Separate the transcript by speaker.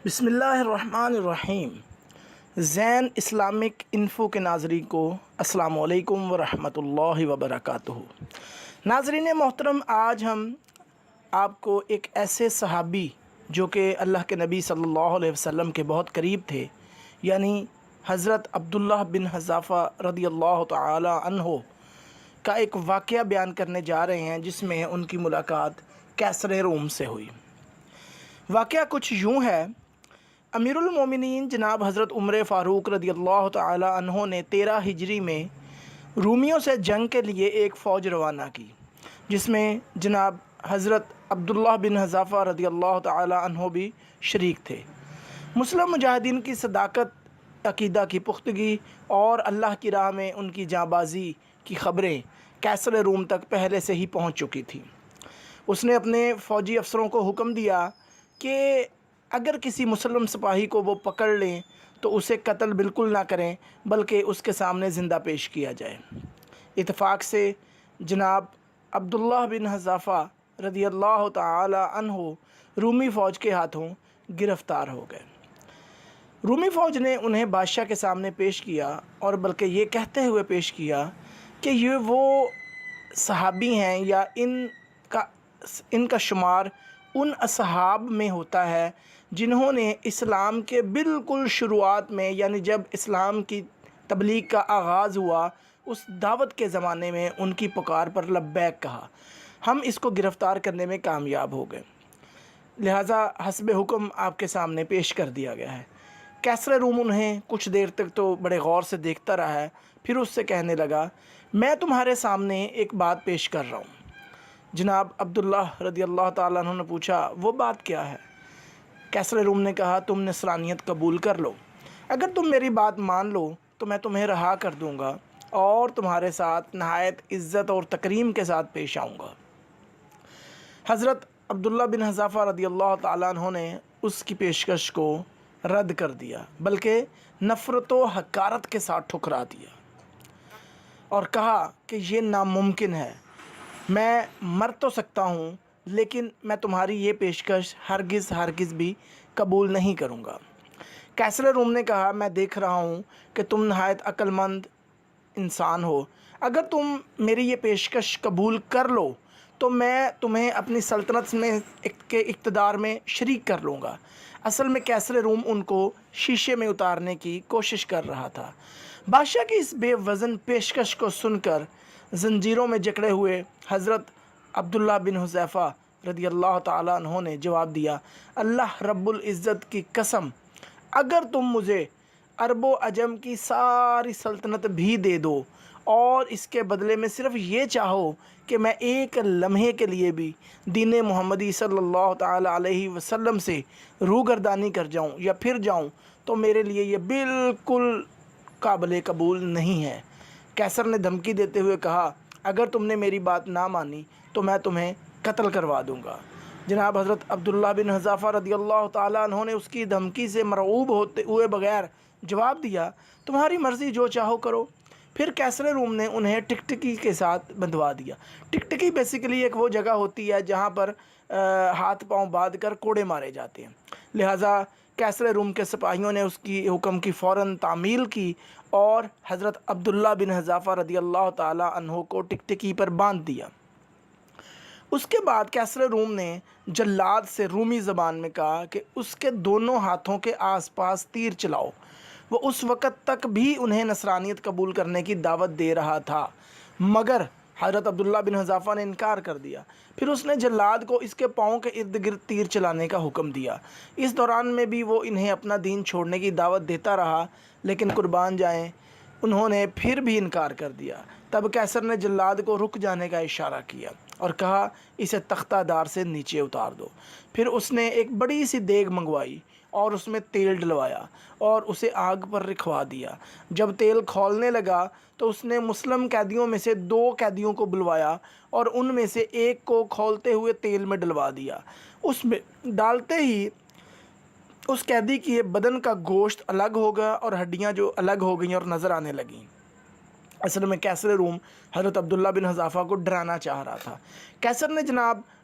Speaker 1: بسم اللہ الرحمن الرحیم۔ زین اسلامک انفو کے ناظرین کو السلام علیکم ورحمۃ اللہ وبرکاتہ۔ ناظرین محترم، آج ہم آپ کو ایک ایسے صحابی جو کہ اللہ کے نبی صلی اللہ علیہ وسلم کے بہت قریب تھے، یعنی حضرت عبداللہ بن حذافہ رضی اللہ تعالی عنہ کا ایک واقعہ بیان کرنے جا رہے ہیں، جس میں ان کی ملاقات کیسر روم سے ہوئی۔ واقعہ کچھ یوں ہے۔ امیر المومنین جناب حضرت عمر فاروق رضی اللہ تعالی عنہ نے 13 ہجری میں رومیوں سے جنگ کے لیے ایک فوج روانہ کی، جس میں جناب حضرت عبداللہ بن حذافہ رضی اللہ تعالی عنہ بھی شریک تھے۔ مسلم مجاہدین کی صداقت، عقیدہ کی پختگی اور اللہ کی راہ میں ان کی جانبازی کی خبریں کیسر روم تک پہلے سے ہی پہنچ چکی تھیں۔ اس نے اپنے فوجی افسروں کو حکم دیا کہ اگر کسی مسلم سپاہی کو وہ پکڑ لیں تو اسے قتل بالکل نہ کریں، بلکہ اس کے سامنے زندہ پیش کیا جائے۔ اتفاق سے جناب عبداللہ بن حذافہ رضی اللہ تعالی عنہ رومی فوج کے ہاتھوں گرفتار ہو گئے۔ رومی فوج نے انہیں بادشاہ کے سامنے پیش کیا، اور بلکہ یہ کہتے ہوئے پیش کیا کہ یہ وہ صحابی ہیں یا ان کا شمار ان اصحاب میں ہوتا ہے جنہوں نے اسلام کے بالکل شروعات میں، یعنی جب اسلام کی تبلیغ کا آغاز ہوا، اس دعوت کے زمانے میں ان کی پکار پر لبیک کہا۔ ہم اس کو گرفتار کرنے میں کامیاب ہو گئے، لہٰذا حسب حکم آپ کے سامنے پیش کر دیا گیا ہے۔ کیسر روم انہیں کچھ دیر تک تو بڑے غور سے دیکھتا رہا ہے، پھر اس سے کہنے لگا، میں تمہارے سامنے ایک بات پیش کر رہا ہوں۔ جناب عبداللہ رضی اللہ تعالیٰ عنہ نے پوچھا، وہ بات کیا ہے؟ کیسر روم نے کہا، تم نصرانیت قبول کر لو۔ اگر تم میری بات مان لو تو میں تمہیں رہا کر دوں گا اور تمہارے ساتھ نہایت عزت اور تکریم کے ساتھ پیش آؤں گا۔ حضرت عبداللہ بن حذافہ رضی اللہ تعالیٰ عنہ نے اس کی پیشکش کو رد کر دیا، بلکہ نفرت و حقارت کے ساتھ ٹھکرا دیا اور کہا کہ یہ ناممکن ہے۔ میں مر تو سکتا ہوں، لیکن میں تمہاری یہ پیشکش ہرگز بھی قبول نہیں کروں گا۔ کیسر روم نے کہا، میں دیکھ رہا ہوں کہ تم نہایت عقل مند انسان ہو۔ اگر تم میری یہ پیشکش قبول کر لو تو میں تمہیں اپنی سلطنت میں کے اقتدار میں شریک کر لوں گا۔ اصل میں کیسر روم ان کو شیشے میں اتارنے کی کوشش کر رہا تھا۔ بادشاہ کی اس بے وزن پیشکش کو سن کر زنجیروں میں جکڑے ہوئے حضرت عبداللہ بن حذافہ رضی اللہ تعالیٰ عنہ نے جواب دیا، اللہ رب العزت کی قسم، اگر تم مجھے عرب و عجم کی ساری سلطنت بھی دے دو اور اس کے بدلے میں صرف یہ چاہو کہ میں ایک لمحے کے لیے بھی دین محمدی صلی اللہ تعالیٰ علیہ وسلم سے روگردانی کر جاؤں یا پھر جاؤں، تو میرے لیے یہ بالکل قابل قبول نہیں ہے۔ کیسر نے دھمکی دیتے ہوئے کہا، اگر تم نے میری بات نہ مانی تو میں تمہیں قتل کروا دوں گا۔ جناب حضرت عبداللہ بن حذافہ رضی اللہ تعالیٰ عنہ نے اس کی دھمکی سے مرعوب ہوتے ہوئے بغیر جواب دیا، تمہاری مرضی، جو چاہو کرو۔ پھر کیسر روم نے انہیں ٹکٹکی کے ساتھ بندھوا دیا۔ ٹکٹکی بیسیکلی ایک وہ جگہ ہوتی ہے جہاں پر ہاتھ پاؤں باندھ کر کوڑے مارے جاتے ہیں، لہٰذا کیسر روم کے سپاہیوں نے اس کی حکم کی فوراً تعمیل کی اور حضرت عبداللہ بن حذافہ رضی اللہ تعالیٰ عنہ کو ٹکٹکی پر باندھ دیا۔ اس کے بعد کیسر روم نے جلاد سے رومی زبان میں کہا کہ اس کے دونوں ہاتھوں کے آس پاس تیر چلاؤ۔ وہ اس وقت تک بھی انہیں نصرانیت قبول کرنے کی دعوت دے رہا تھا، مگر حضرت عبداللہ بن حذافہ نے انکار کر دیا۔ پھر اس نے جلاد کو اس کے پاؤں کے ارد گرد تیر چلانے کا حکم دیا۔ اس دوران میں بھی وہ انہیں اپنا دین چھوڑنے کی دعوت دیتا رہا، لیکن قربان جائیں، انہوں نے پھر بھی انکار کر دیا۔ تب کیسر نے جلاد کو رک جانے کا اشارہ کیا اور کہا، اسے تختہ دار سے نیچے اتار دو۔ پھر اس نے ایک بڑی سی دیگ منگوائی اور اس میں تیل ڈلوایا اور اسے آگ پر رکھوا دیا۔ جب تیل کھولنے لگا تو اس نے مسلم قیدیوں میں سے 2 قیدیوں کو بلوایا اور ان میں سے ایک کو کھولتے ہوئے تیل میں ڈلوا دیا۔ اس میں ڈالتے ہی اس قیدی کی بدن کا گوشت الگ ہو گیا اور ہڈیاں جو الگ ہو گئیں اور نظر آنے لگیں۔ اصل میں کیسر روم حضرت عبداللہ بن حذافہ کو ڈرانا چاہ رہا تھا۔ کیسر نے جناب